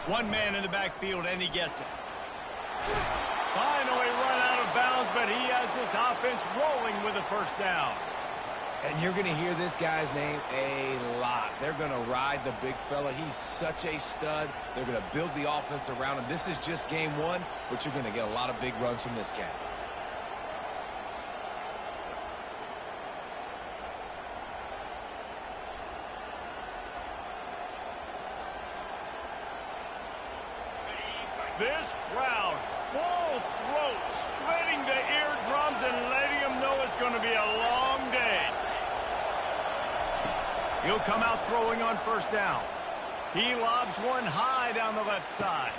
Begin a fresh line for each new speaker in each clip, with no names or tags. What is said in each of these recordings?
One man in the backfield, and he gets it. Finally run out of bounds, but he has this offense rolling with a first down.
And you're going to hear this guy's name a lot. They're going to ride the big fella. He's such a stud. They're going to build the offense around him. This is just game one, but you're going to get a lot of big runs from this cat.
This crowd, full throat, splitting the eardrums and letting them know it's going to be a long day. He'll come out throwing on first down. He lobs one high down the left side.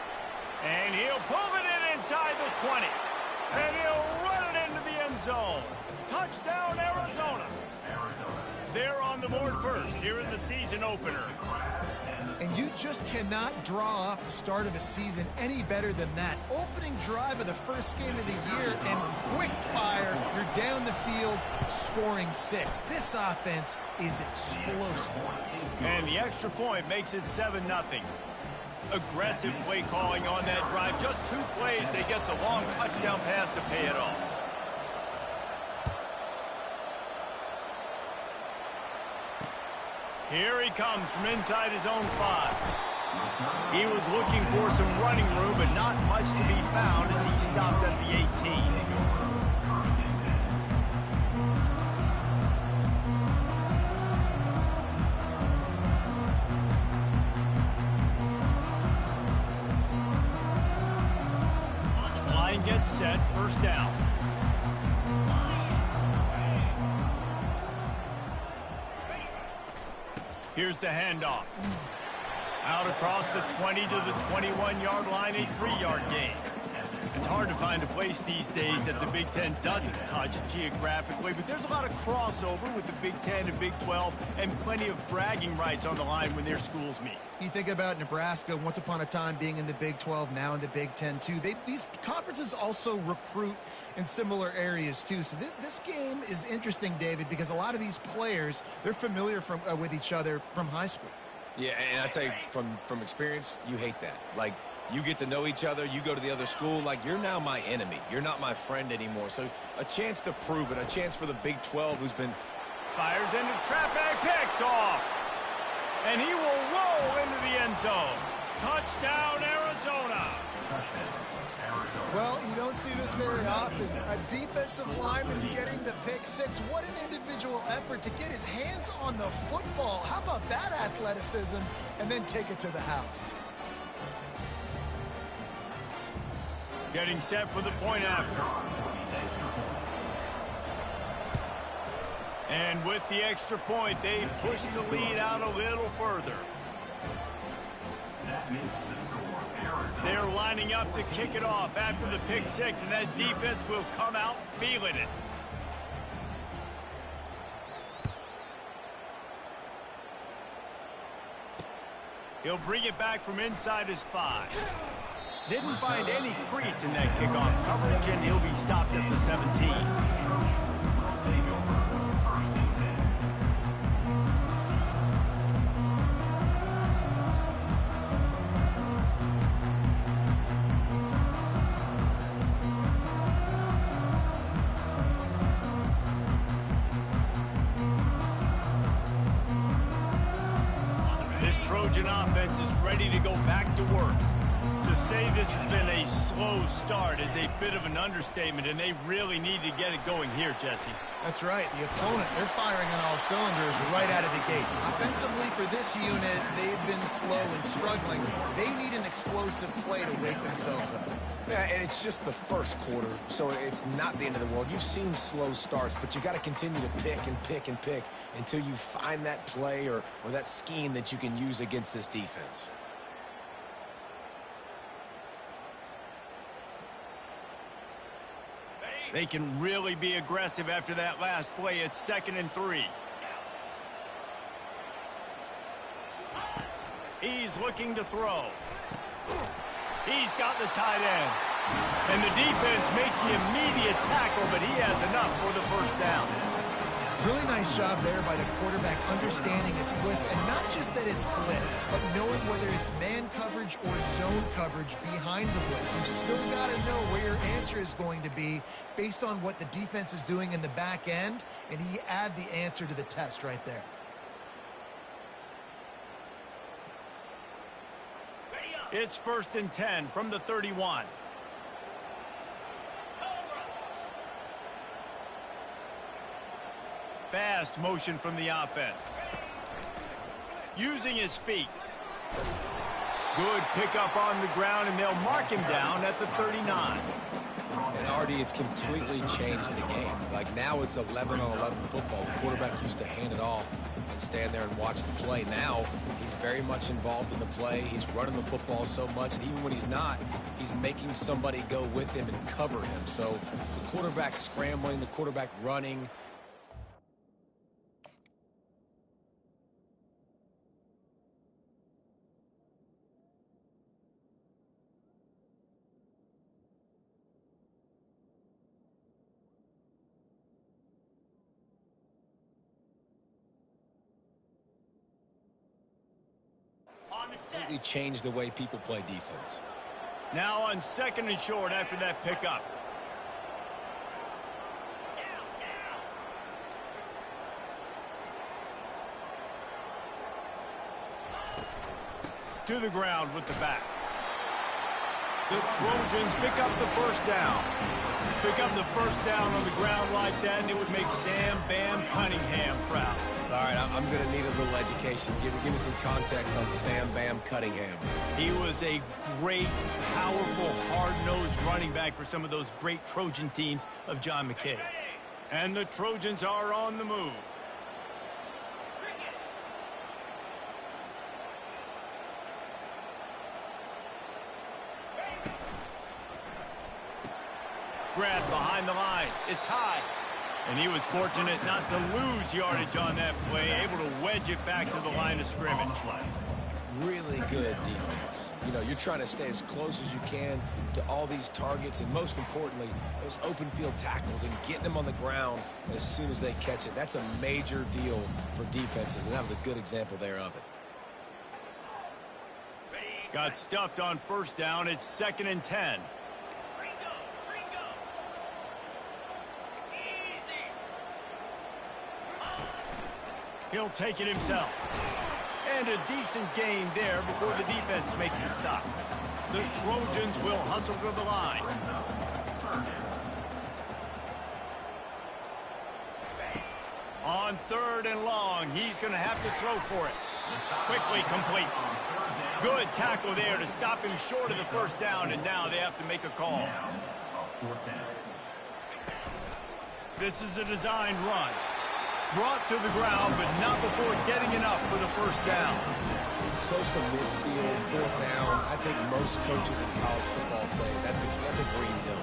And he'll pull it in inside the 20. And he'll run it into the end zone. Touchdown, Arizona. They're on the board first here in the season opener.
And you just cannot draw up the start of a season any better than that. Opening drive of the first game of the year and quick fire. You're down the field scoring 6. This offense is explosive.
And the extra point makes it 7-0. Aggressive play calling on that drive. Just 2 plays, they get the long touchdown pass to pay it off. Here he comes from inside his own 5. He was looking for some running room, but not much to be found as he stopped at the 18. Line gets set, first down. Here's the handoff. Out across the 20 to the 21-yard line, a 3-yard gain. It's hard to find a place these days that the Big Ten doesn't touch geographically, but there's a lot of crossover with the Big Ten and Big 12 and plenty of bragging rights on the line when their schools meet.
You think about Nebraska once upon a time being in the Big 12, now in the Big 10 too. These conferences also recruit in similar areas too. So this game is interesting, David, because a lot of these players, they're familiar with each other from high school.
Yeah, and I tell you, from experience, you hate that. Like, you get to know each other, you go to the other school, like, you're now my enemy. You're not my friend anymore. So a chance to prove it, a chance for the Big 12 who's been...
Fires into traffic, picked off. And he will roll into the end zone. Touchdown, Arizona.
Well, you don't see this very often. A defensive lineman getting the pick 6. What an individual effort to get his hands on the football. How about that athleticism? And then take it to the house.
Getting set for the point after. And with the extra point, they push the lead out a little further. They're lining up to kick it off after the pick 6, and that defense will come out feeling it. He'll bring it back from inside his 5. Didn't find any crease in that kickoff coverage, and he'll be stopped at the 17. Trojan offense is ready to go back to work. To say this has been a slow start is a bit of an understatement, and they really need to get it going here, Jesse.
That's right. The opponent, they're firing on all cylinders right out of the gate. Offensively, for this unit, they've been slow and struggling. They need an explosive play to wake themselves up.
Yeah, and it's just the first quarter, so it's not the end of the world. You've seen slow starts, but you got to continue to pick and pick and pick until you find that play or that scheme that you can use against this defense.
They can really be aggressive after that last play. It's 2nd and 3. He's looking to throw. He's got the tight end. And the defense makes the immediate tackle, but he has enough for the first down.
Really nice job there by the quarterback understanding it's blitz, and not just that it's blitz, but knowing whether it's man coverage or coverage behind the blitz. You've still got to know where your answer is going to be based on what the defense is doing in the back end, and he add the answer to the test right there.
It's 1st and 10 from the 31. Fast motion from the offense. Using his feet. Good pickup on the ground, and they'll mark him down at the 39.
And Artie, it's completely changed the game. Like now it's 11-on-11 football. The quarterback used to hand it off and stand there and watch the play. Now he's very much involved in the play. He's running the football so much, and even when he's not, he's making somebody go with him and cover him. So the quarterback scrambling, the quarterback running. Completely changed the way people play defense.
Now on 2nd and short after that pickup. To the ground with the back. The Trojans pick up the first down. Pick up the first down on the ground like that, and it would make Sam Bam Cunningham proud.
All right, I'm going to need a little education. Give me some context on Sam Bam Cunningham.
He was a great, powerful, hard-nosed running back for some of those great Trojan teams of John McKay. And the Trojans are on the move. Grab behind the line. It's high. And he was fortunate not to lose yardage on that play, able to wedge it back to the line of scrimmage.
Really good defense. You know, you're trying to stay as close as you can to all these targets, and most importantly, those open field tackles and getting them on the ground as soon as they catch it. That's a major deal for defenses, and that was a good example there of it.
Got stuffed on 1st down. It's 2nd and 10. He'll take it himself. And a decent gain there before the defense makes a stop. The Trojans will hustle to the line. On 3rd and long, he's going to have to throw for it. Quickly complete. Good tackle there to stop him short of the 1st down, and now they have to make a call. This is a designed run. Brought to the ground, but not before getting enough for the 1st down.
Close to midfield, 4th down. I think most coaches in college football say that's a green zone.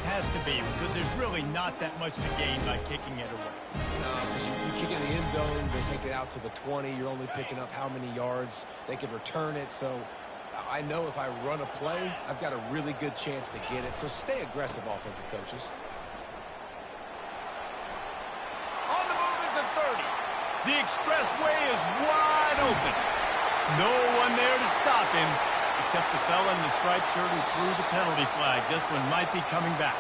Has to be, because there's really not that much to gain by kicking it away.
Because you kick it in the end zone, they take it out to the 20. You're only picking up how many yards. They can return it. So I know if I run a play, I've got a really good chance to get it. So stay aggressive, offensive coaches.
The expressway is wide open. No one there to stop him, except the fella in the striped shirt who threw the penalty flag. This one might be coming back.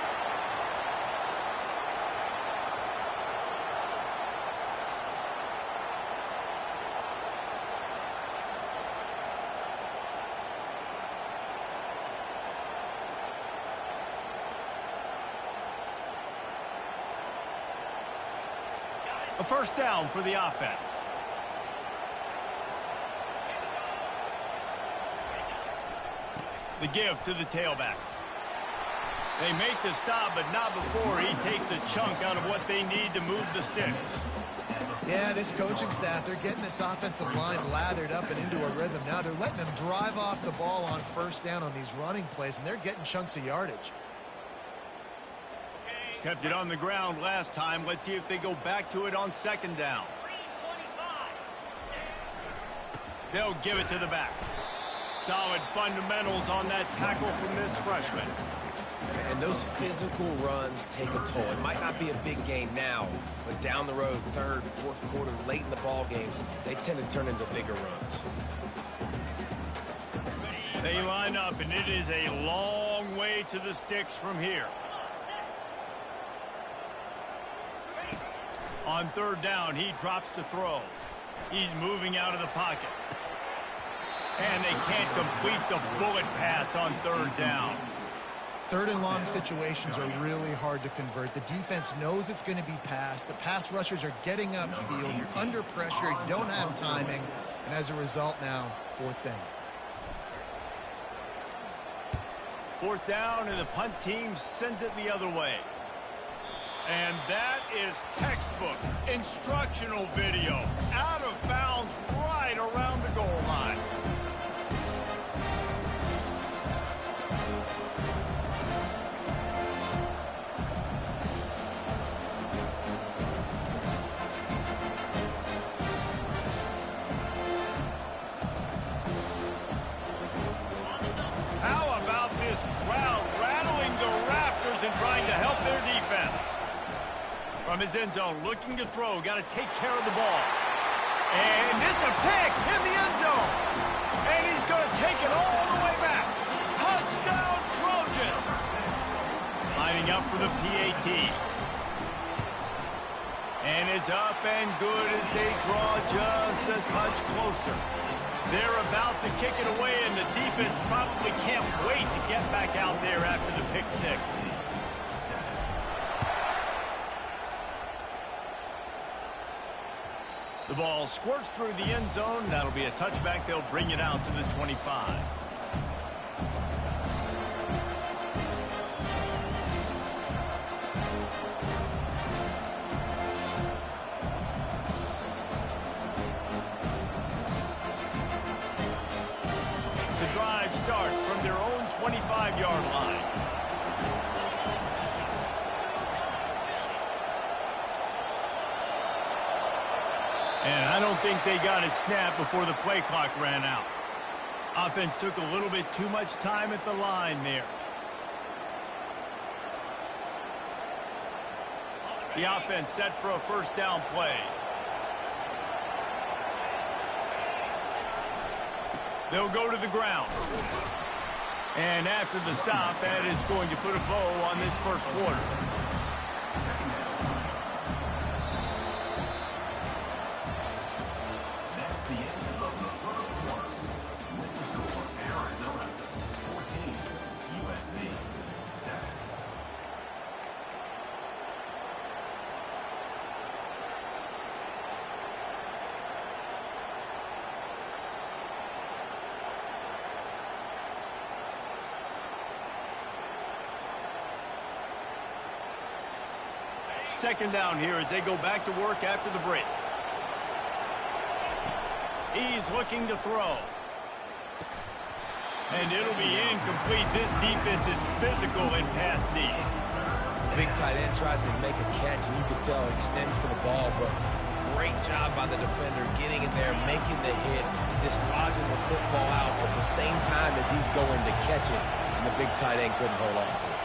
A 1st down for the offense. The give to the tailback. They make the stop, but not before he takes a chunk out of what they need to move the sticks.
Yeah, this coaching staff, they're getting this offensive line lathered up and into a rhythm. Now they're letting them drive off the ball on 1st down on these running plays, and they're getting chunks of yardage.
Kept it on the ground last time. Let's see if they go back to it on 2nd down. They'll give it to the back. Solid fundamentals on that tackle from this freshman.
And those physical runs take a toll. It might not be a big game now, but down the road, 3rd, 4th quarter, late in the ball games, they tend to turn into bigger runs.
They line up, and it is a long way to the sticks from here. On third down, he drops to throw. He's moving out of the pocket. And they can't complete the bullet pass on third down.
Third and long situations are really hard to convert. The defense knows it's going to be passed. The pass rushers are getting upfield. You're under pressure. You don't have timing. And as a result now, fourth down.
Fourth down, and the punt team sends it the other way. And that is textbook instructional video. Out of bounds right around the goal line. How about this crowd rattling the rafters and trying to help their defense? From his end zone, looking to throw, got to take care of the ball. And it's a pick in the end zone. And he's going to take it all the way back. Touchdown, Trojans. Lining up for the PAT. And it's up and good as they draw just a touch closer. They're about to kick it away, and the defense probably can't wait to get back out there after the pick six. The ball squirts through the end zone. That'll be a touchback. They'll bring it out to the 25. The drive starts from their own 25-yard line. And I don't think they got it snapped before the play clock ran out. Offense took a little bit too much time at the line there. The offense set for a first down play. They'll go to the ground. And after the stop, that is going to put a bow on this first quarter. Second down here as they go back to work after the break. He's looking to throw. And it'll be incomplete. This defense is physical in pass D.
Big tight end tries to make a catch, and you can tell he extends for the ball, but great job by the defender getting in there, making the hit, dislodging the football out at the same time as he's going to catch it, and the big tight end couldn't hold on to it.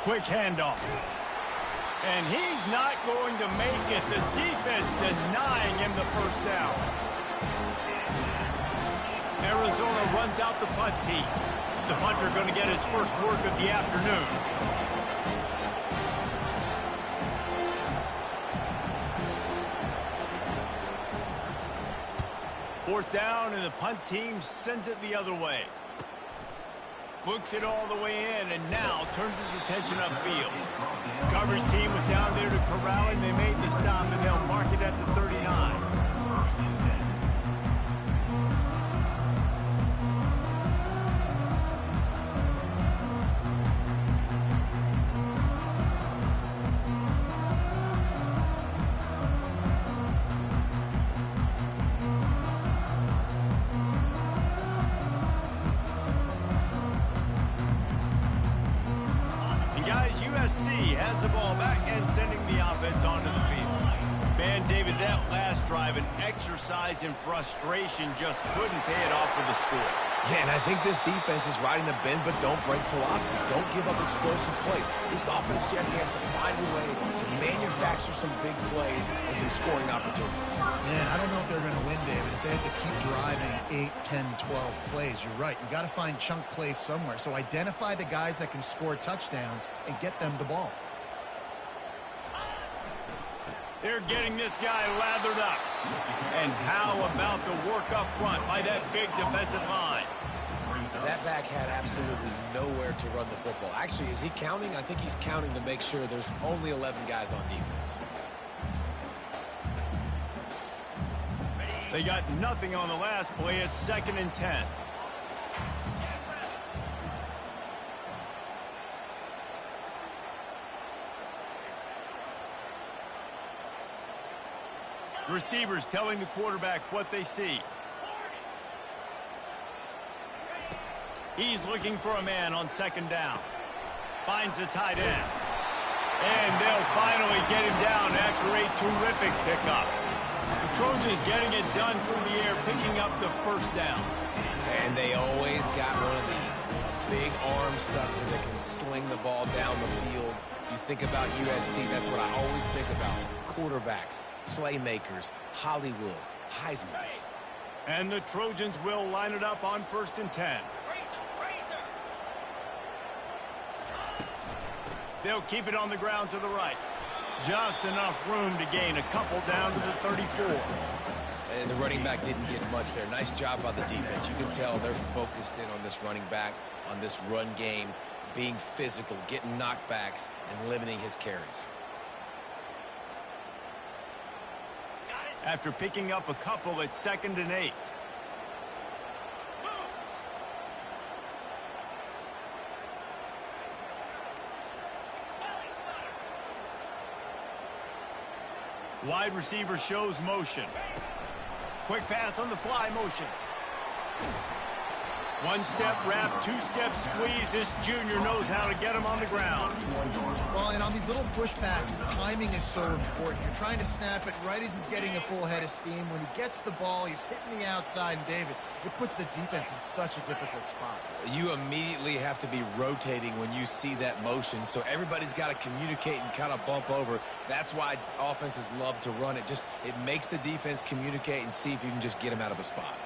Quick handoff. And he's not going to make it. The defense denying him the first down. Arizona runs out the punt team. The punter going to get his first work of the afternoon. Fourth down, and the punt team sends it the other way. Books it all the way in, and now turns his attention upfield. Coverage team was down there to corral him. They made the stop, and they'll mark it at the 39. USC has the ball back and sending the offense onto the field. Man, David, that last drive, an exercise in frustration, just couldn't pay it off with the score.
Yeah, and I think this defense is riding the bend but don't break philosophy. Don't give up explosive plays. This offense, Jesse, has to find a way to manufacture some big plays and some scoring opportunities.
Man, I don't know if they're going to win, David, if they have to keep driving 8, 10, 12 plays. You're right. You got to find chunk plays somewhere. So identify the guys that can score touchdowns and get them the ball.
They're getting this guy lathered up. And how about the work up front by that big defensive line?
That back had absolutely nowhere to run the football. Actually, is he counting? I think he's counting to make sure there's only 11 guys on defense.
They got nothing on the last play. It's 2nd and 10. Receivers telling the quarterback what they see. He's looking for a man on 2nd down. Finds the tight end. And they'll finally get him down after a terrific pickup. The Trojans getting it done through the air, picking up the 1st down.
And they always got one of these. Big arm sucker that can sling the ball down the field. You think about USC, that's what I always think about. Quarterbacks, playmakers, Hollywood, Heisman's.
And the Trojans will line it up on 1st and 10. They'll keep it on the ground to the right. Just enough room to gain a couple down to the 34.
And the running back didn't get much there. Nice job by the defense. You can tell they're focused in on this running back, on this run game, being physical, getting knockbacks, and limiting his carries.
After picking up a couple, it's 2nd and 8. Wide receiver shows motion. Quick pass on the fly motion. 1-step wrap, 2-step squeeze. This junior knows how to get him on the ground.
Well, and on these little push passes, timing is so important. You're trying to snap it right as he's getting a full head of steam. When he gets the ball, he's hitting the outside. And, David, it puts the defense in such a difficult spot.
You immediately have to be rotating when you see that motion, so everybody's got to communicate and kind of bump over. That's why offenses love to run it. It makes the defense communicate and see if you can just get him out of a spot.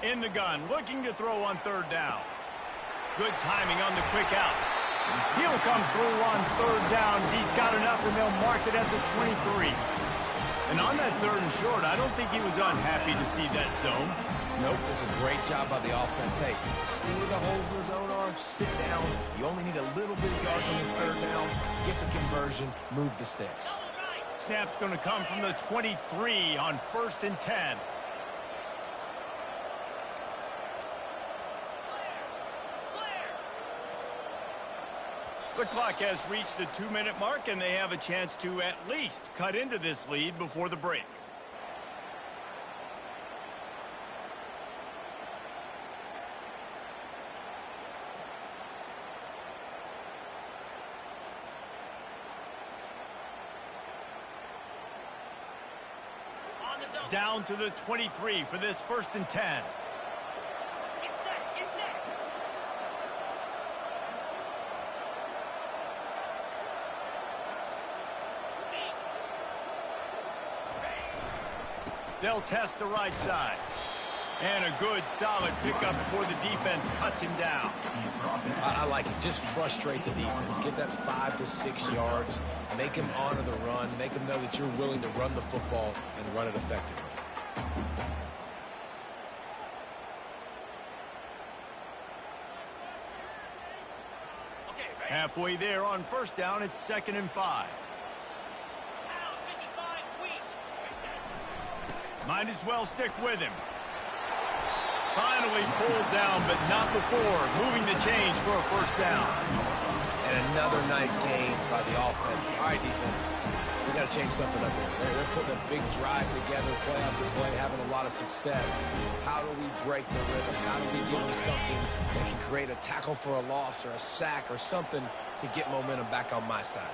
In the gun, looking to throw on 3rd down. Good timing on the quick out. He'll come through on 3rd down as he's got enough, and they'll mark it at the 23. And on that 3rd and short, I don't think he was unhappy to see that zone.
Nope, it's a great job by the offense. Hey, see where the holes in the zone are? Sit down. You only need a little bit of yards on this 3rd down. Get the conversion. Move the sticks.
Snap's going to come from the 23 on 1st and 10. The clock has reached the 2-minute mark, and they have a chance to at least cut into this lead before the break. Down to the 23 for this 1st and 10. They'll test the right side. And a good, solid pickup before the defense cuts him down.
I like it. Just frustrate the defense. Get that 5 to 6 yards. Make him honor the run. Make him know that you're willing to run the football and run it effectively.
Halfway there on 1st down, it's 2nd and 5. Might as well stick with him. Finally pulled down, but not before. Moving the chains for a 1st down.
And another nice game by the offense. All right, defense. We got to change something up here. They're putting a big drive together, play after play, having a lot of success. How do we break the rhythm? How do we give them something that can create a tackle for a loss or a sack or something to get momentum back on my side?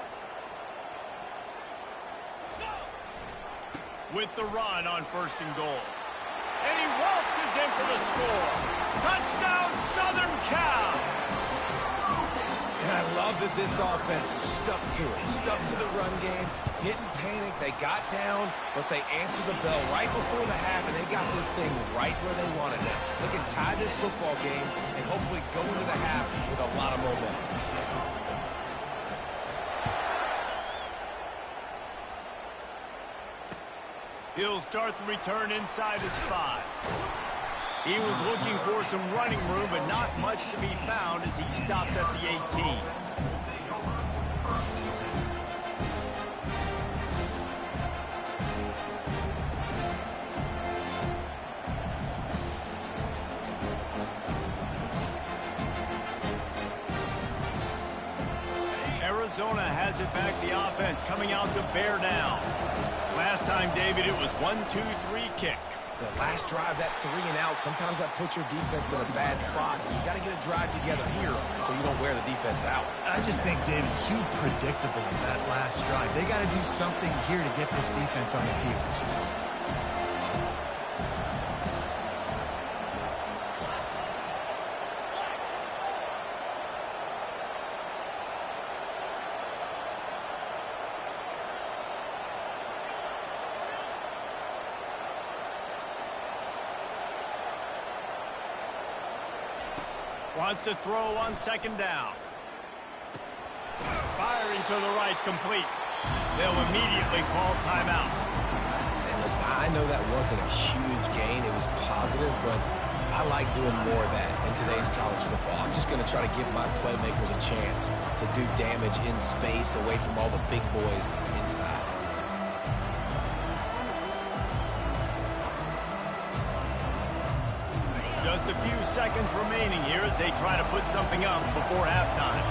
With the run on 1st and goal. And he waltzes in for the score. Touchdown, Southern Cal!
And I love that this offense stuck to it, stuck to the run game, didn't panic, they got down, but they answered the bell right before the half, and they got this thing right where they wanted it. They can tie this football game and hopefully go into the half with a lot of momentum.
He'll start the return inside his 5. He was looking for some running room, but not much to be found as he stops at the 18. Arizona has it back, the offense coming out to bear down. Last time, David, it was 1-2-3 kick.
The last drive, that 3 and out, sometimes that puts your defense in a bad spot. You got to get a drive together here so you don't wear the defense out.
I just think, David, too predictable that last drive. They got to do something here to get this defense on their heels.
Wants to throw on second down. Firing to the right, complete. They'll immediately call timeout.
And listen, I know that wasn't a huge gain. It was positive, but I like doing more of that in today's college football. I'm just going to try to give my playmakers a chance to do damage in space away from all the big boys inside.
Just a few seconds remaining here as they try to put something up before halftime.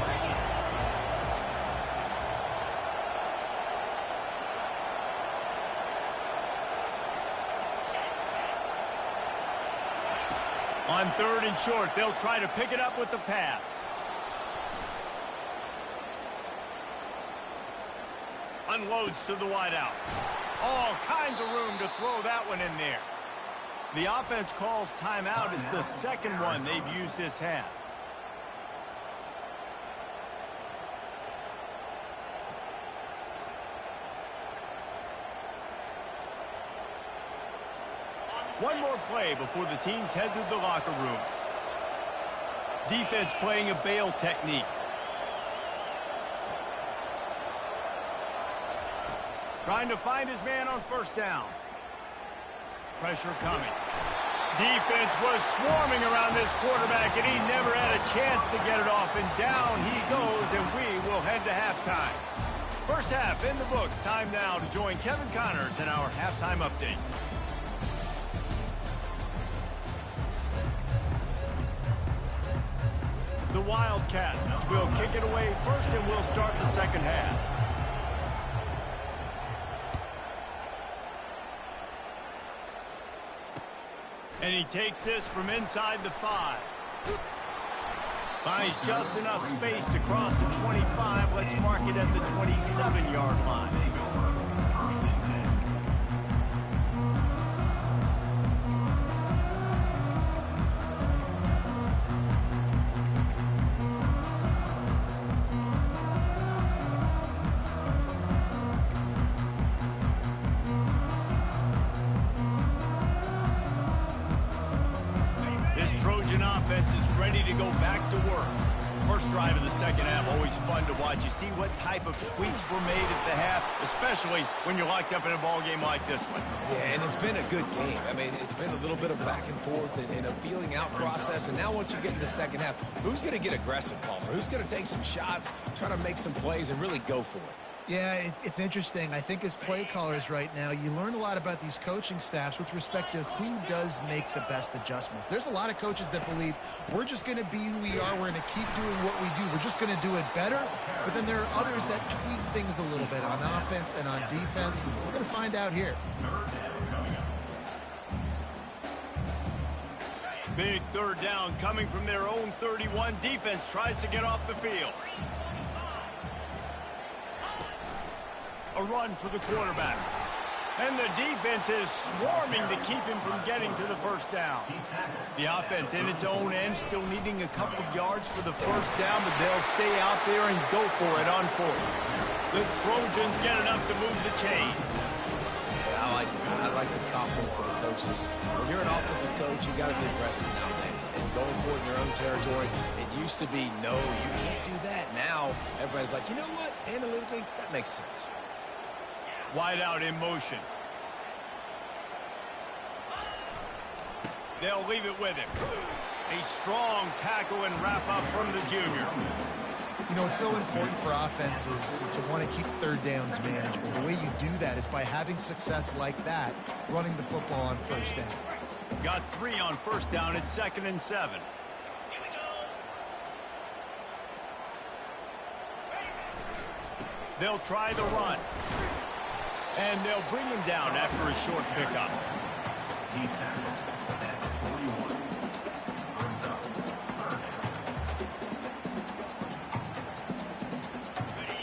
On 3rd and short, they'll try to pick it up with the pass. Unloads to the wideout. All kinds of room to throw that one in there. The offense calls timeout. It's the second one they've used this half. One more play before the teams head to the locker rooms. Defense playing a bail technique. Trying to find his man on first down. Pressure coming. Defense was swarming around this quarterback, and he never had a chance to get it off. And down he goes, and we will head to halftime. First half in the books. Time now to join Kevin Connors in our halftime update. The Wildcats will kick it away first, and we'll start the second half. And he takes this from inside the 5. Finds just enough space to cross the 25. Let's mark it at the 27-yard line. Trojan offense is ready to go back to work. First drive of the second half, always fun to watch. You see what type of tweaks were made at the half, especially when you're locked up in a ball game like this one.
Yeah, and it's been a good game. I mean, it's been a little bit of back and forth and a feeling out process. And now once you get in the second half, who's going to get aggressive, Palmer? Who's going to take some shots, try to make some plays, and really go for it?
Yeah, it's interesting. I think as play callers right now, you learn a lot about these coaching staffs with respect to who does make the best adjustments. There's a lot of coaches that believe we're just going to be who we are. We're going to keep doing what we do. We're just going to do it better. But then there are others that tweak things a little bit on offense and on defense. We're going to find out here.
Big third down coming from their own 31. Defense tries to get off the field. A run for the quarterback. And the defense is swarming to keep him from getting to the first down. The offense in its own end still needing a couple of yards for the first down, but they'll stay out there and go for it on fourth. The Trojans get enough to move the chain.
Yeah, I like the confidence of the coaches. When you're an offensive coach, you got to be aggressive nowadays. And going for it in your own territory, it used to be, no, you can't do that. Now, everybody's like, you know what? Analytically, that makes sense.
Wide out in motion. They'll leave it with him. A strong tackle and wrap up from the junior.
You know, it's so important for offenses to want to keep third downs manageable. The way you do that is by having success like that, running the football on first down.
Got 3 on first down at 2nd and 7. They'll try the run. And they'll bring him down after a short pickup.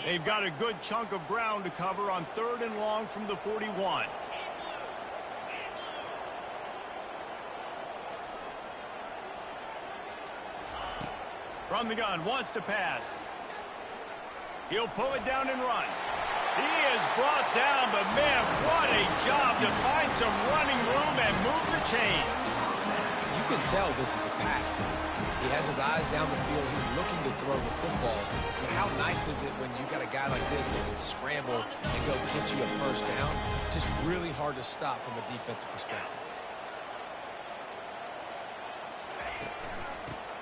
They've got a good chunk of ground to cover on 3rd and long from the 41. From the gun, wants to pass. He'll pull it down and run. He is brought down, but man, what a job to find some running room and move the chains.
You can tell this is a pass play. He has his eyes down the field. He's looking to throw the football. But how nice is it when you got a guy like this that can scramble and go get you a first down? Just really hard to stop from a defensive perspective.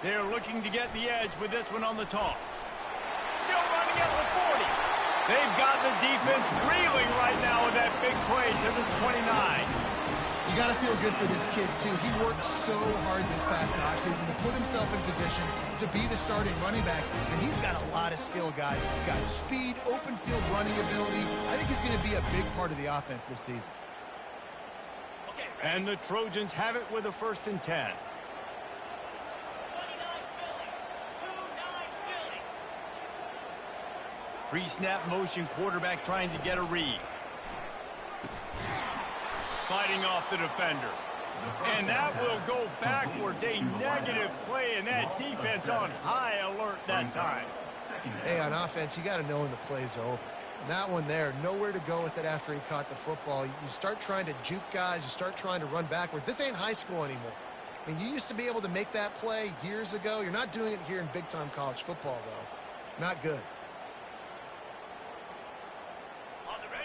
They're looking to get the edge with this one on the toss. Still running at the 40. They've got the defense reeling right now with that big play to the 29.
You got to feel good for this kid, too. He worked so hard this past offseason to put himself in position to be the starting running back, and he's got a lot of skill, guys. He's got speed, open field running ability. I think he's going to be a big part of the offense this season.
And the Trojans have it with a 1st and 10. Pre-snap motion quarterback trying to get a read. Fighting off the defender. And that will go backwards. A negative play, and that defense on high alert that time.
Hey, on offense, you got to know when the play's over. And that one there, nowhere to go with it after he caught the football. You start trying to juke guys. You start trying to run backward. This ain't high school anymore. I mean, you used to be able to make that play years ago. You're not doing it here in big-time college football, though. Not good.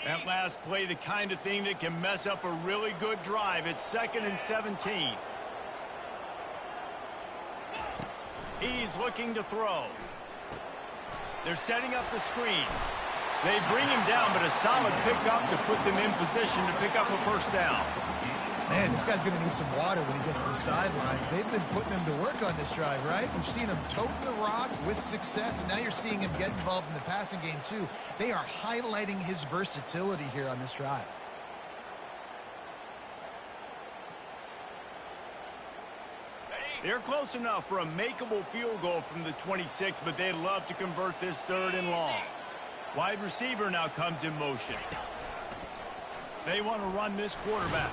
That last play, the kind of thing that can mess up a really good drive. It's 2nd and 17. He's looking to throw. They're setting up the screen. They bring him down, but a solid pickup to put them in position to pick up a first down.
Man, this guy's going to need some water when he gets to the sidelines. They've been putting him to work on this drive, right? We've seen him tote the rock with success, and now you're seeing him get involved in the passing game, too. They are highlighting his versatility here on this drive.
They're close enough for a makeable field goal from the 26, but they'd love to convert this 3rd and long. Wide receiver now comes in motion. They want to run this quarterback.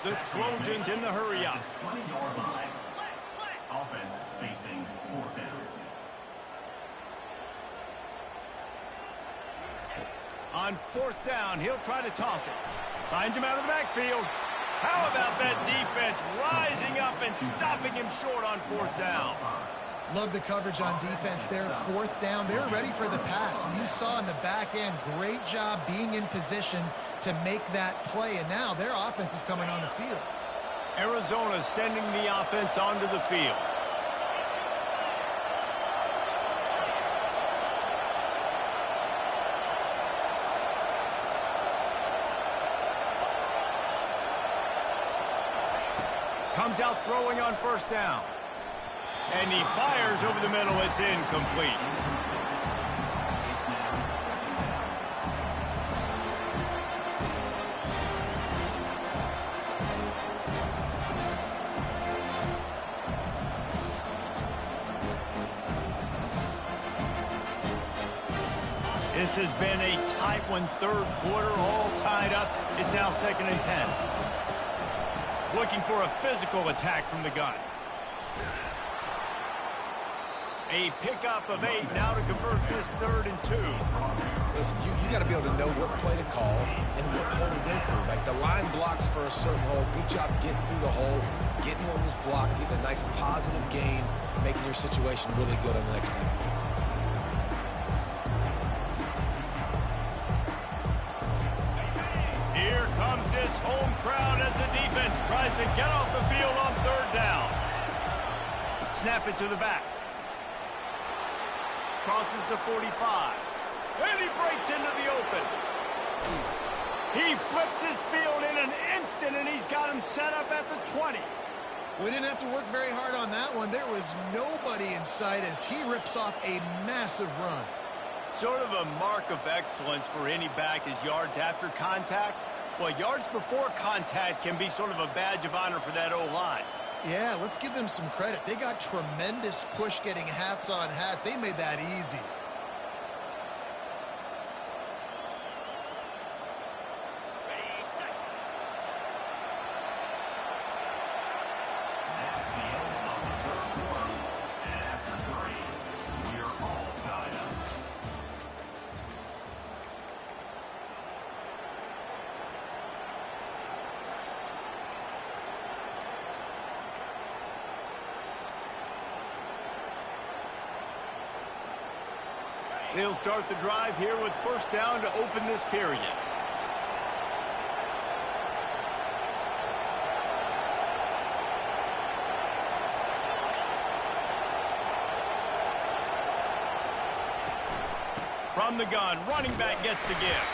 The Trojans in the hurry up.
20-yard line. Offense facing 4th down.
On 4th down, he'll try to toss it. Finds him out of the backfield. How about that defense rising up and stopping him short on 4th down?
Love the coverage on defense there. 4th down. They're ready for the pass. And you saw in the back end, great job being in position to make that play. And now their offense is coming on the field.
Arizona sending the offense onto the field. Comes out throwing on 1st down. And he fires over the middle. It's incomplete. This has been a tight one, third quarter, all tied up. It's now 2nd and 10. Looking for a physical attack from the gun. A pickup of 8 now to convert this 3rd and 2.
Listen, you got to be able to know what play to call and what hole to go through. Like the line blocks for a certain hole. Good job getting through the hole, getting what was blocked, getting a nice positive gain, making your situation really good on the next game.
Here comes this home crowd as the defense tries to get off the field on 3rd down. Snap it to the back. Crosses the 45. And he breaks into the open. He flips his field in an instant, and he's got him set up at the 20.
We didn't have to work very hard on that one. There was nobody in sight as he rips off a massive run.
Sort of a mark of excellence for any back is yards after contact. Well, yards before contact can be sort of a badge of honor for that O-line.
Yeah, let's give them some credit. They got tremendous push getting hats on hats. They made that easy.
They'll start the drive here with 1st down to open this period. From the gun, running back gets the give.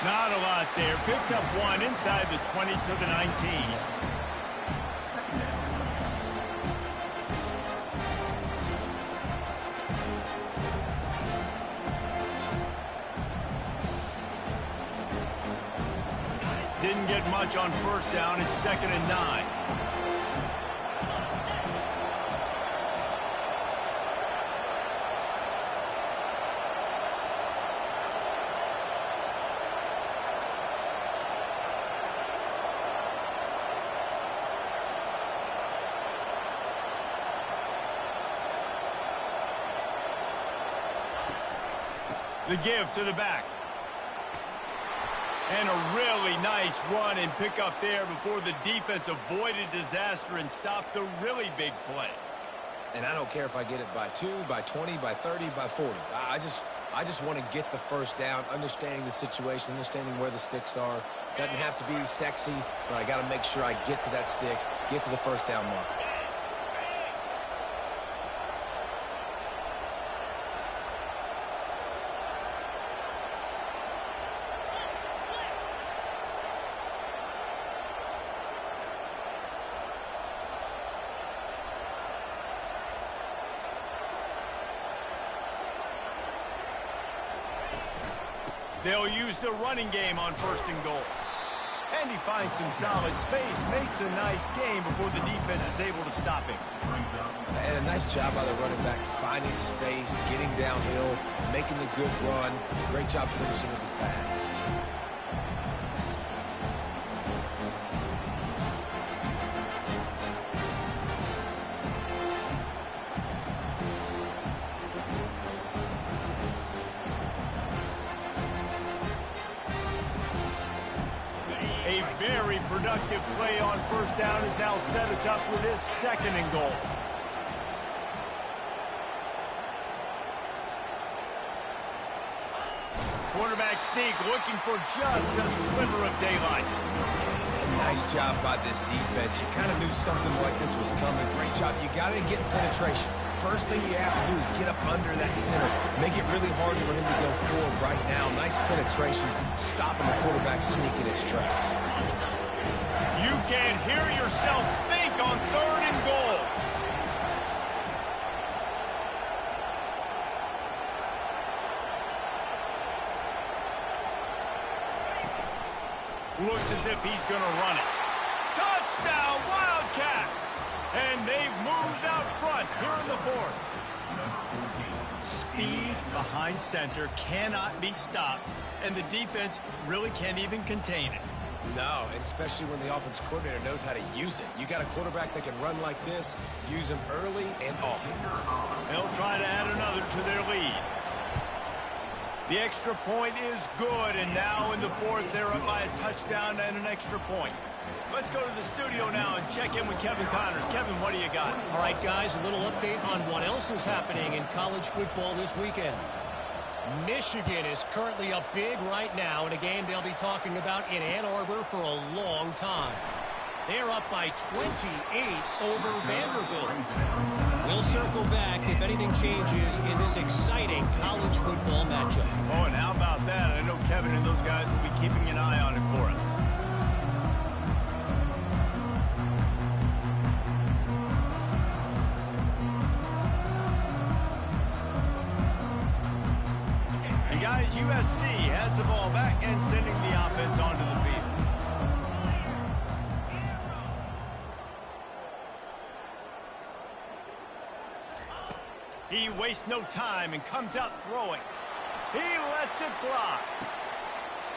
Not a lot there. Picks up 1 inside the 20 to the 19. Didn't get much on 1st down. It's 2nd and 9. The give to the back. And a really nice run and pick up there before the defense avoided disaster and stopped the really big play.
And I don't care if I get it by 2, by 20, by 30, by 40. I just want to get the 1st down, understanding the situation, understanding where the sticks are. Doesn't have to be sexy, but I got to make sure I get to that stick, get to the 1st down mark.
They'll use the running game on 1st and goal. And he finds some solid space, makes a nice game before the defense is able to stop him.
And a nice job by the running back, finding space, getting downhill, making the good run. Great job finishing with his pads.
A very productive play on 1st down has now set us up with his 2nd and goal. Quarterback sneak looking for just a sliver of daylight.
Nice job by this defense. You kind of knew something like this was coming. Great job. You got to get penetration. First thing you have to do is get up under that center. Make it really hard for him to go forward right now. Nice penetration, stopping the quarterback sneak in its tracks.
You can't hear yourself think on 3rd and goal. Looks as if he's going to run it. Touchdown, Wildcats! And they've moved out front here in the 4th. Speed behind center cannot be stopped, and the defense really can't even contain it.
No, and especially when the offense coordinator knows how to use it. You got a quarterback that can run like this, use him early and often.
They'll try to add another to their lead. The extra point is good, and now in the fourth, they're up by a touchdown and an extra point. Let's go to the studio now and check in with Kevin Connors. Kevin, what do you got?
All right, guys, a little update on what else is happening in college football this weekend. Michigan is currently up big right now in a game they'll be talking about in Ann Arbor for a long time. They're up by 28 over Vanderbilt. We'll circle back if anything changes in this exciting college football matchup.
Oh, and how about that? I know Kevin and those guys will be keeping an eye on it for us. And guys, USC has the ball back and sending the offense onto the field. He wastes no time and comes out throwing. He lets it fly.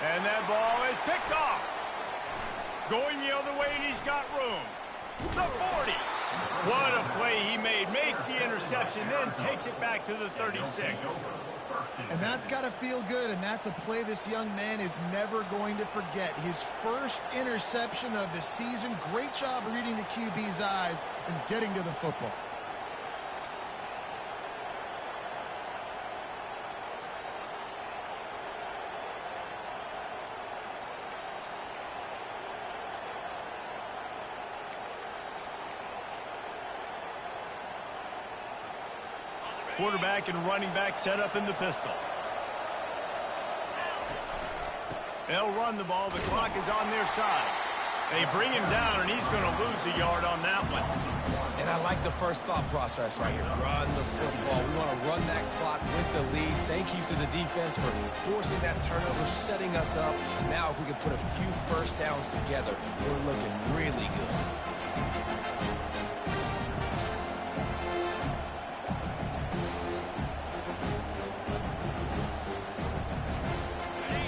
And that ball is picked off. Going the other way, and he's got room. The 40. What a play he made. Makes the interception, then takes it back to the 36.
And that's got to feel good, and that's a play this young man is never going to forget. His first interception of the season. Great job reading the QB's eyes and getting to the football.
Quarterback and running back set up in the pistol. They'll run the ball. The clock is on their side. They bring him down, and he's going to lose a yard on that one.
And I like the first thought process right here. Run the football. We want to run that clock with the lead. Thank you to the defense for forcing that turnover, setting us up. Now if we could put a few first downs together, we're looking really good.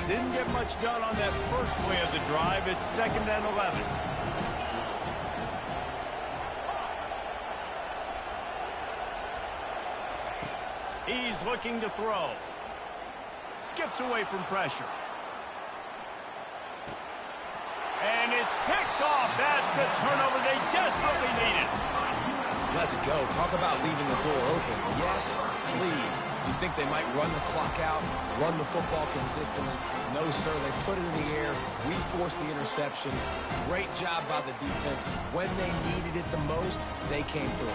Didn't get much done on that first play of the drive. It's 2nd and 11. He's looking to throw. Skips away from pressure. And it's picked off. That's the turnover they desperately needed.
Let's go. Talk about leaving the door open. Yes, please. You think they might run the clock out, run the football consistently? No, sir. They put it in the air. We forced the interception. Great job by the defense. When they needed it the most, they came through.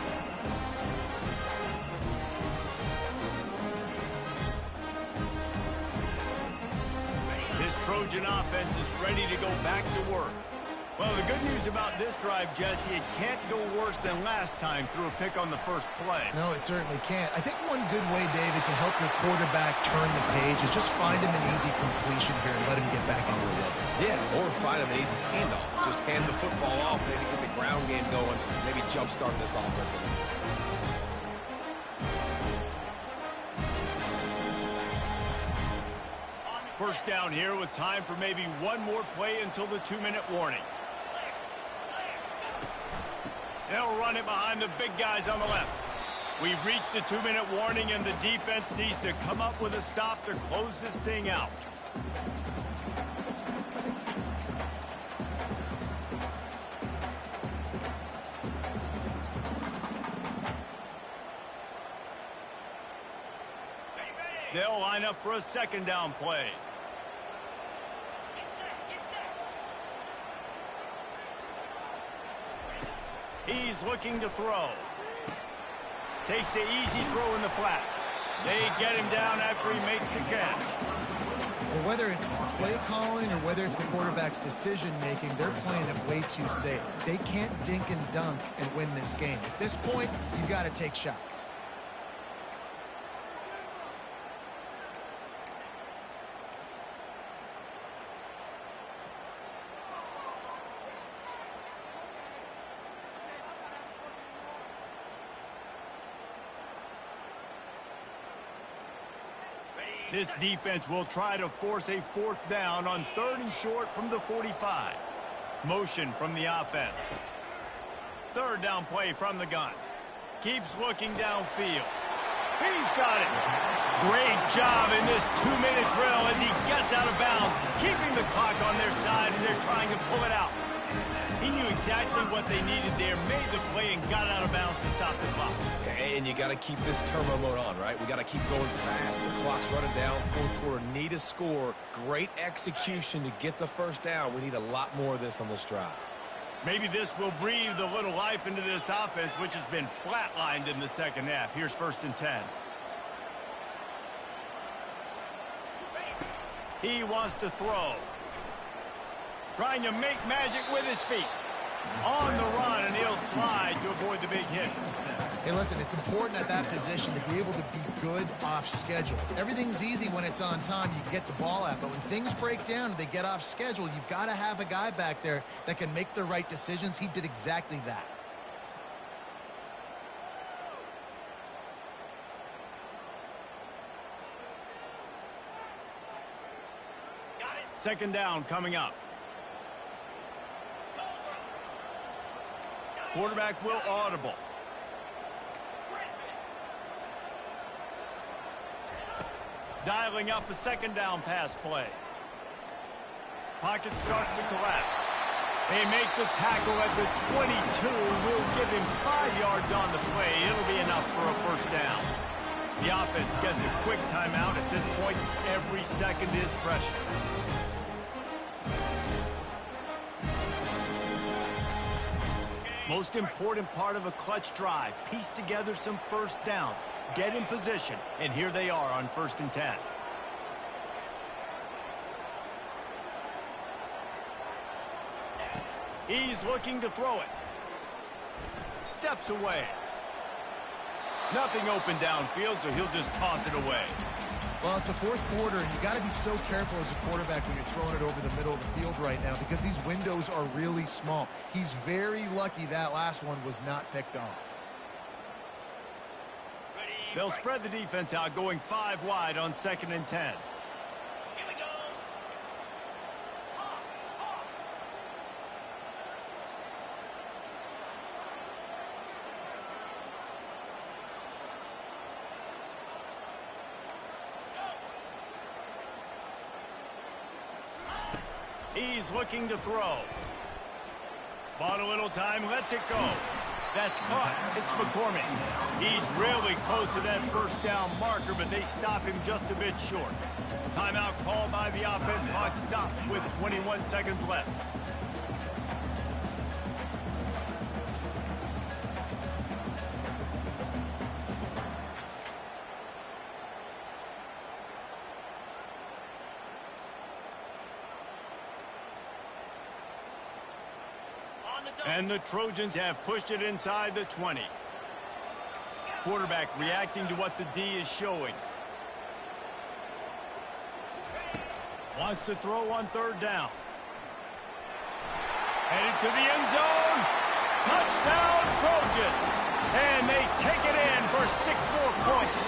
This Trojan offense is ready to go back to work. Well, the good news about this drive, Jesse, it can't go worse than last time through a pick on the first play.
No, it certainly can't. I think one good way, David, to help your quarterback turn the page is just find him an easy completion here and let him get back into a rhythm.
Yeah, or find him an easy handoff. Just hand the football off, maybe get the ground game going, maybe jumpstart this offense a little bit.
First down here with time for maybe one more play until the 2-minute warning. They'll run it behind the big guys on the left. We've reached the 2-minute warning, and the defense needs to come up with a stop to close this thing out. They'll line up for a 2nd down play. He's looking to throw. Takes the easy throw in the flat. They get him down after he makes the catch.
Well, whether it's play calling or whether it's the quarterback's decision-making, they're playing it way too safe. They can't dink and dunk and win this game. At this point, you've got to take shots.
This defense will try to force a 4th down on 3rd and short from the 45. Motion from the offense. 3rd down play from the gun. Keeps looking downfield. He's got it. Great job in this 2-minute drill as he gets out of bounds, keeping the clock on their side as they're trying to pull it out. He knew exactly what they needed there, made the play, and got out of bounds to stop the clock.
Hey, and you got to keep this turbo mode on, right? We got to keep going fast. The clock's running down. 4th quarter, need a score. Great execution to get the 1st down. We need a lot more of this on this drive.
Maybe this will breathe a little life into this offense, which has been flatlined in the 2nd half. Here's 1st and 10. He wants to throw. Trying to make magic with his feet. On the run, and he'll slide to avoid the big hit.
Hey, listen, it's important at that position to be able to be good off schedule. Everything's easy when it's on time. You can get the ball out, but when things break down and they get off schedule, you've got to have a guy back there that can make the right decisions. He did exactly that.
Second down coming up. Quarterback will audible. Dialing up a 2nd down pass play. Pocket starts to collapse. They make the tackle at the 22. Will give him 5 yards on the play. It'll be enough for a 1st down. The offense gets a quick timeout. At this point, every second is precious. Most important part of a clutch drive. Piece together some 1st downs. Get in position. And here they are on 1st and 10. He's looking to throw it. Steps away. Nothing open downfield, so he'll just toss it away.
Well, it's the 4th quarter, and you got to be so careful as a quarterback when you're throwing it over the middle of the field right now because these windows are really small. He's very lucky that last one was not picked off.
They'll spread the defense out, going 5 wide on 2nd and 10. He's looking to throw. Bought a little time, lets it go. That's caught. It's McCormick. He's really close to that 1st down marker, but they stop him just a bit short. Timeout called by the offense. Clock stopped with 21 seconds left. And the Trojans have pushed it inside the 20. Quarterback reacting to what the D is showing. Wants to throw on 3rd down. Headed to the end zone. Touchdown, Trojans. And they take it in for 6 more points.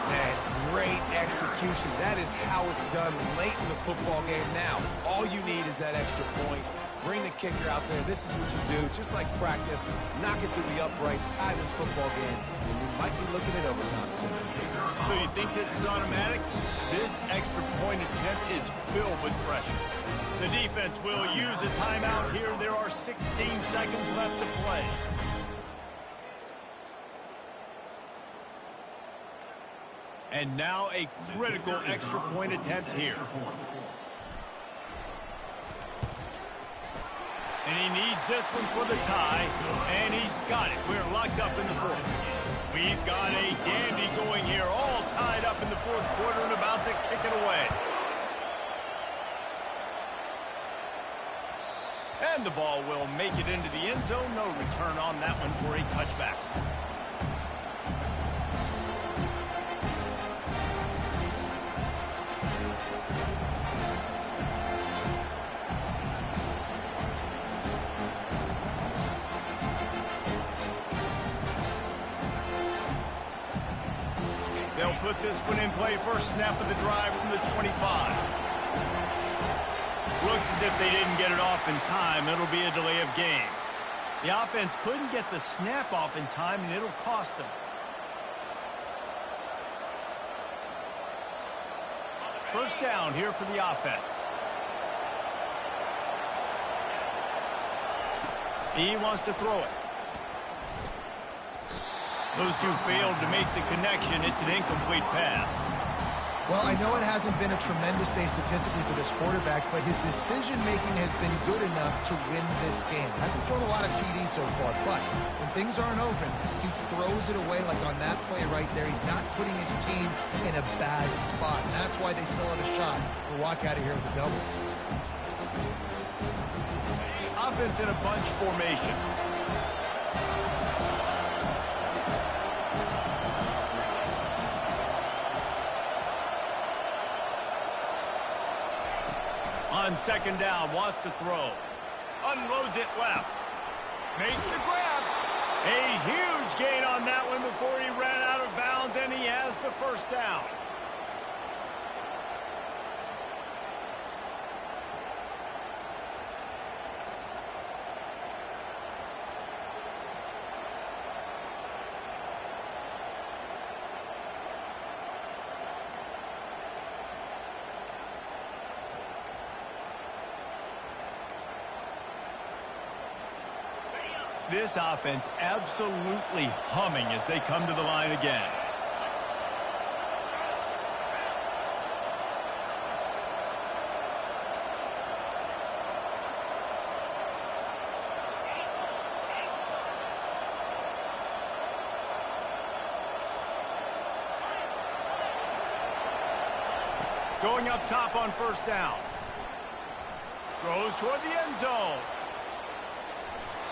Man, great execution. That is how it's done late in the football game now. All you need is that extra point. Bring the kicker out there. This is what you do. Just like practice, knock it through the uprights, tie this football game, and we might be looking at overtime soon.
So you think this is automatic? This extra point attempt is filled with pressure. The defense will use a timeout here. There are 16 seconds left to play. And now a critical extra point attempt here. And he needs this one for the tie, and he's got it. We're locked up in the 4th. We've got a dandy going here, all tied up in the 4th quarter and about to kick it away. And the ball will make it into the end zone. No return on that one for a touchback. They'll put with this one in play. First snap of the drive from the 25. Looks as if they didn't get it off in time. It'll be a delay of game. The offense couldn't get the snap off in time, and it'll cost them. First down here for the offense. He wants to throw it. Those two failed to make the connection. It's an incomplete pass.
Well, I know it hasn't been a tremendous day statistically for this quarterback, but his decision-making has been good enough to win this game. Hasn't thrown a lot of TDs so far, but when things aren't open, he throws it away like on that play right there. He's not putting his team in a bad spot, and that's why they still have a shot to walk out of here with a double.
Offense in a bunch formation. On second down, wants to throw. Unloads it left. Makes the grab. A huge gain on that one before he ran out of bounds, and he has the first down. This offense absolutely humming as they come to the line again. Going up top on first down. Throws toward the end zone.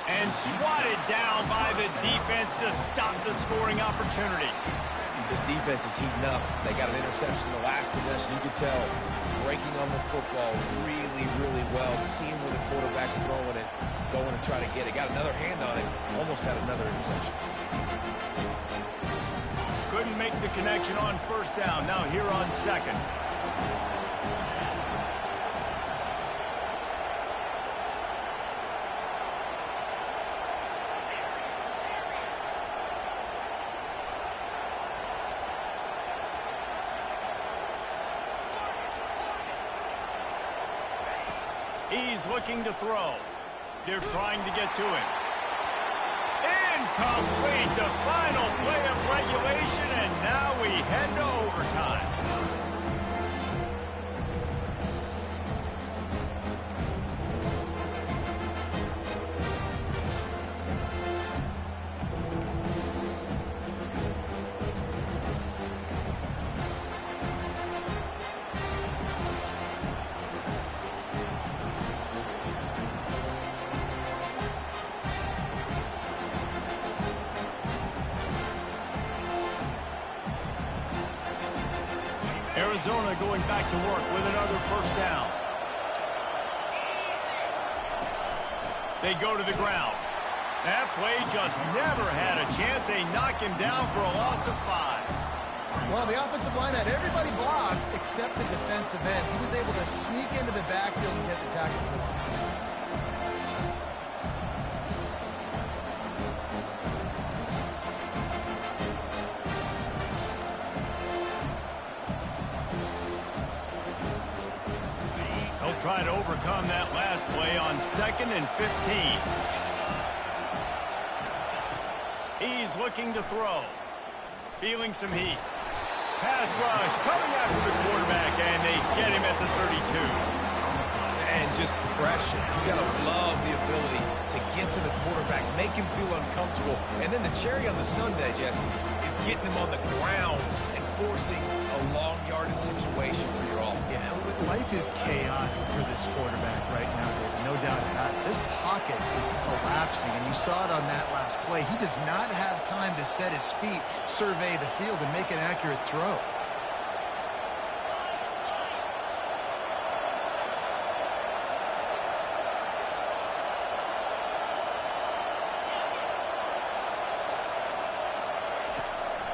And swatted down by the defense to stop the scoring opportunity.
This defense is heating up. They got an interception the last possession. You could tell breaking on the football really, really well. Seeing where the quarterback's throwing it, going to try to get it. Got another hand on it. Almost had another interception.
Couldn't make the connection on first down. Now here on second. He's looking to throw. They're trying to get to him. Incomplete, the final play of regulation, and now we head to overtime. Arizona going back to work with another first down. They go to the ground. That play just never had a chance. They knock him down for a loss of 5.
Well, the offensive line had everybody blocked except the defensive end. He was able to sneak into the backfield and get the tackle for loss.
Try to overcome that last play on 2nd and 15. He's looking to throw. Feeling some heat. Pass rush coming after the quarterback, and they get him at the 32.
And just pressure. You got to love the ability to get to the quarterback, make him feel uncomfortable. And then the cherry on the sundae, Jesse, is getting him on the ground and forcing a long yardage situation for your offense.
Yeah, life is chaotic for this quarterback right now, David. No doubt about it. This pocket is collapsing, and you saw it on that last play. He does not have time to set his feet, survey the field, and make an accurate throw.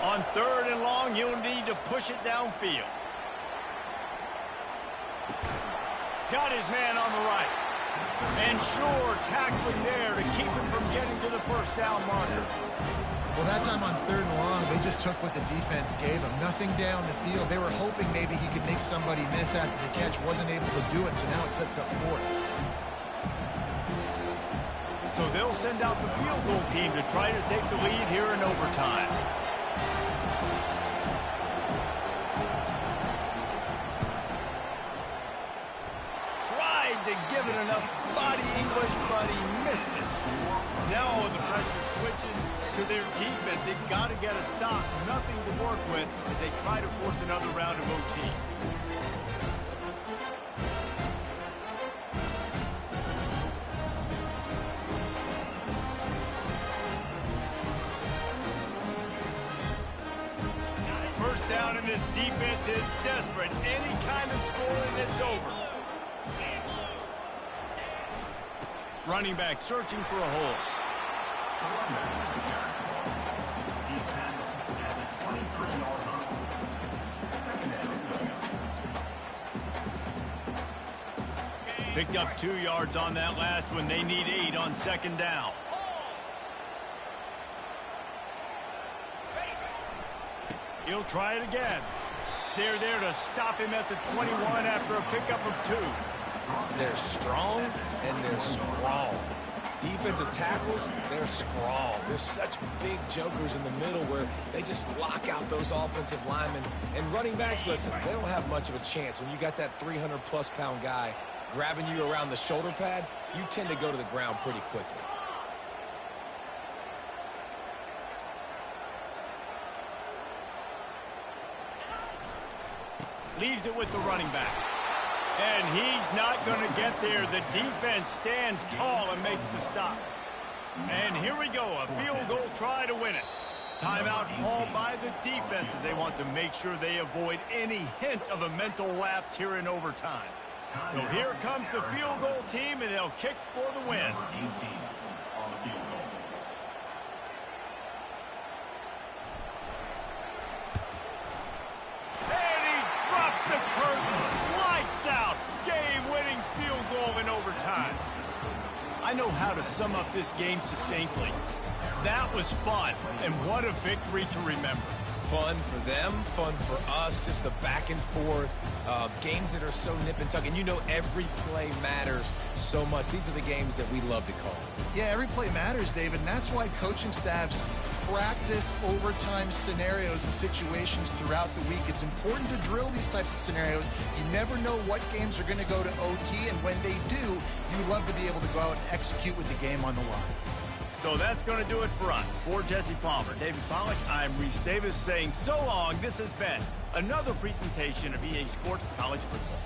On On 3rd and long, he'll need to push it downfield. Got his man on the right. And sure, tackling there to keep him from getting to the first down marker.
Well, that time on 3rd and long, they just took what the defense gave him. Nothing down the field. They were hoping maybe he could make somebody miss after the catch. Wasn't able to do it, so now it sets up 4th.
So they'll send out the field goal team to try to take the lead here in overtime. Tried to give it enough body English, but he missed it. Now the pressure switches to their defense. They've got to get a stop. Nothing to work with as they try to force another round of OT. First down, and this defense is desperate. Any kind of scoring, it's over. Running back searching for a hole. Picked up 2 yards on that last one. They need 8 on 2nd down. He'll try it again. They're there to stop him at the 21 after a pickup of 2.
They're strong and they're strong. Defensive tackles, they're strong. There's such big jokers in the middle where they just lock out those offensive linemen. And running backs, listen, they don't have much of a chance. When you got that 300-plus pound guy grabbing you around the shoulder pad, you tend to go to the ground pretty quickly.
Leaves it with the running back. And he's not going to get there. The defense stands tall and makes the stop. And here we go, a field goal try to win it. Timeout called by the defense as they want to make sure they avoid any hint of a mental lapse here in overtime. So here comes the field goal team, and they'll kick for the win. And he drops the curtain. Lights out. Game-winning field goal in overtime. I know how to sum up this game succinctly. That was fun, and what a victory to remember.
Fun for them, fun for us, just the back and forth, games that are so nip and tuck. And you know every play matters so much. These are the games that we love to call.
Yeah, every play matters, David, and that's why coaching staffs practice overtime scenarios and situations throughout the week. It's important to drill these types of scenarios. You never know what games are going to go to OT, and when they do, you love to be able to go out and execute with the game on the line.
So that's going to do it for us. For Jesse Palmer, David Pollack, I'm Reese Davis saying so long. This has been another presentation of EA Sports College Football.